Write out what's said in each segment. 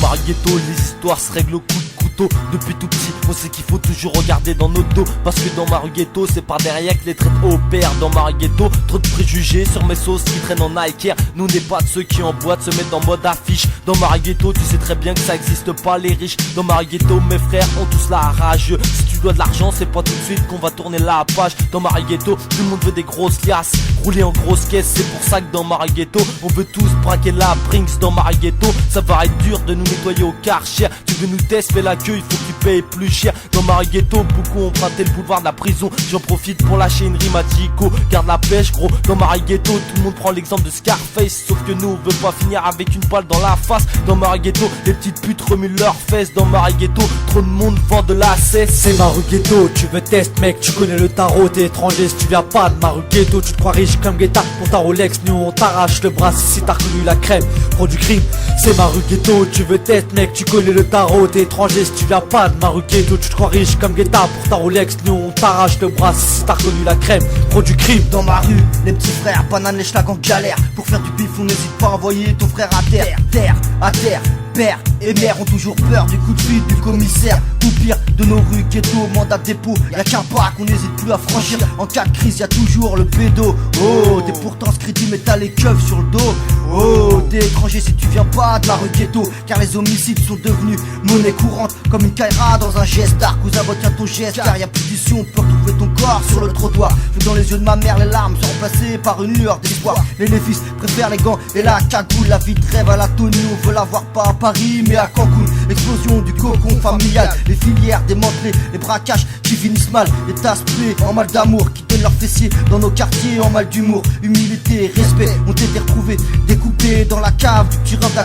Marghetto, les histoires se règlent au coup de couteau. Depuis tout petit, on sait qu'il faut toujours regarder dans notre dos, parce que dans Marghetto, c'est par derrière que les traites opèrent. Dans Marghetto, trop de préjugés sur mes sauces qui traînent en Nike Air. Nous n'est pas de ceux qui en boîte se mettent en mode affiche. Dans Marghetto, tu sais très bien que ça existe pas les riches. Dans Marghetto, mes frères ont tous la rage. Si tu dois de l'argent, c'est pas tout de suite qu'on va tourner la page. Dans Marghetto, tout le monde veut des grosses liasses, rouler en grosse caisse. C'est pour ça que dans Marghetto, on veut tous braquer la Brinks. Dans Marghetto, ça va être dur de nous nettoyer au Karcher. Tu veux nous tester, fais la queue, il faut que tu payes plus cher. Dans Marghetto, beaucoup ont emprunté le boulevard de la prison. J'en profite pour lâcher une rime à Tico. Garde la pêche gros. Dans Marghetto, tout le monde prend l'exemple de Scarface, sauf que nous on veut pas finir avec une balle dans la face. Dans Marghetto, les petites putes remuent leurs fesses. Dans Marghetto, trop de monde vend de la cesse. C'est Marghetto, tu veux test mec, tu connais le tarot, t'es étranger si tu viens pas de Marghetto. Tu te crois riche comme Guetta pour ta Rolex, nous on t'arrache le bras si t'as reconnu la crème, pro du crime. C'est Marghetto, tu veux test mec, tu connais le tarot, t'es étranger si tu viens pas de Marghetto. Tu te crois riche comme Guetta pour ta Rolex, nous on t'arrache le bras si t'as reconnu la crème, pro du crime. Dans ma rue, les petits frères, banane les schlags en galère. Pour faire du bif, on n'hésite pas à envoyer ton frère à terre. Terre, à terre, père et mère ont toujours peur du coup de fuite du commissaire. Ou pire, de nos rues, ghetto, mandat de dépôt. Y'a qu'un pas qu'on n'hésite plus à franchir. En cas de crise, y'a toujours le pédo. Oh, t'es pourtant scritty mais t'as les keufs sur le dos. Oh, t'es étranger si tu viens pas de la rue ghetto. Car les homicides sont devenus monnaie courante, comme une caïra dans un geste d'art. Cousin, retiens ton geste, car y'a plus d'issue, on peut retrouver ton corps sur le trottoir. Vu dans les yeux de ma mère, les larmes sont remplacées par une lueur d'espoir. Les fils préfèrent les gants et la cagoule. La vie de rêve à la Tony, on veut la voir pas à Paris mais à Cancun. Explosion du cocon familial, les filières démantelées, les braquages qui finissent mal, les tasses pliées en mal d'amour qui donnent leurs fessiers dans nos quartiers en mal d'humour. Humilité, respect ont été retrouvés, découpés dans la cave du petit rêve d'à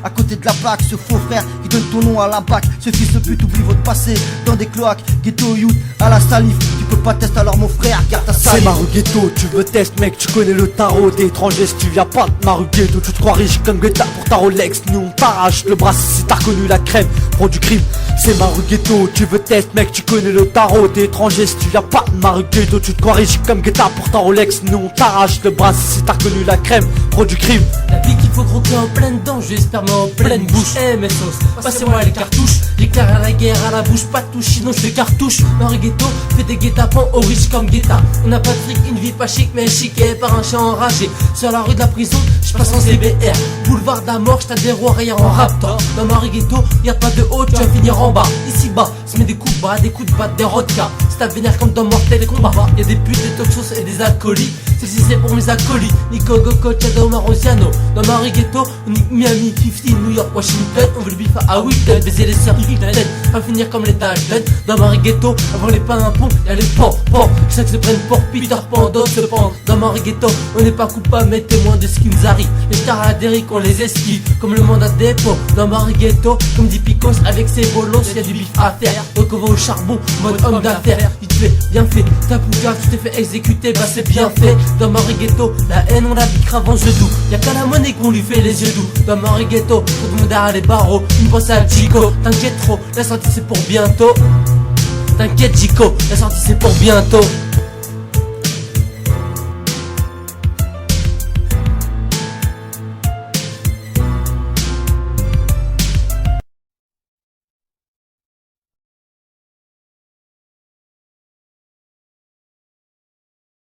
côté de la plaque. Ce faux frère qui donne ton nom à la bac, ce fils de pute oublie votre passé dans des cloaques, ghetto youth à la salive. Tu peux pas tester alors mon frère, garde ta salive. C'est Marghetto, tu veux test mec, tu connais le tarot, t'es étranger si tu viens pas de Marghetto. Tu te crois riche comme Guetta pour ta Rolex, nous on t'arrache le bras si t'as reconnu la crème, pro du crime. C'est Marghetto, tu veux test mec, tu connais le tarot, t'es étranger si tu viens pas de Marghetto. Tu te crois riche comme Guetta pour ta Rolex, nous on t'arrache le bras si t'as reconnu la crème, pro du crime. La vie qu'il faut croquer en pleine dent, je espère en pleine bouche. Eh mes sauces, passez-moi les cartouches. J'éclaire à la guerre à la bouche, pas de touche, sinon je te cartouche. Marghetto fait des guet-apens aux riches comme Guetta. On n'a pas de fric, une vie pas chic mais chiquée par un chien enragé. Sur la rue de la prison, je passe en CBR. Boulevard de la mort, je t'adhère rien en raptor. Dans Marghetto, y'a pas de haut, tu vas finir en bas. Ici bas, se met des coups de bras, des coups de batte, des rodkas. C'est à vénère comme dans Mortel Kombat. Y'a des putes, des toxos et des alcooliques. Celle-ci c'est pour mes acolytes, Nico Goko, Chado, Marosiano. Dans Marghetto, on nique Miami, 50, New York, Washington. On veut le bif à Witten, baiser les sœurs Hilton, pas finir comme les Dalton. Dans Marghetto, avant les pains d'un pont, y'a les pans. Chaque se prennent pour Peter Pan, d'autres se pendent. Dans Marghetto, on n'est pas coupable mais témoin de ce qui nous arrive. Les stars à Derrick, on les esquive, comme le mandat de dépôt. Dans Marghetto, comme dit Picos, avec ses bolos, y'a du bif à faire. Donc on va au charbon, mode homme d'affaires. Il te fait bien fait, t'as plus gaffe, tu t'es fait exécuter, bah c'est bien fait. Dans Marghetto, la haine on la pique avant je doux. Y'a qu'à la monnaie qu'on lui fait les yeux doux. Dans Marghetto, tout le monde derrière les barreaux. Une pense à Chico, t'inquiète trop, la sortie c'est pour bientôt. T'inquiète Chico, la sortie c'est pour bientôt.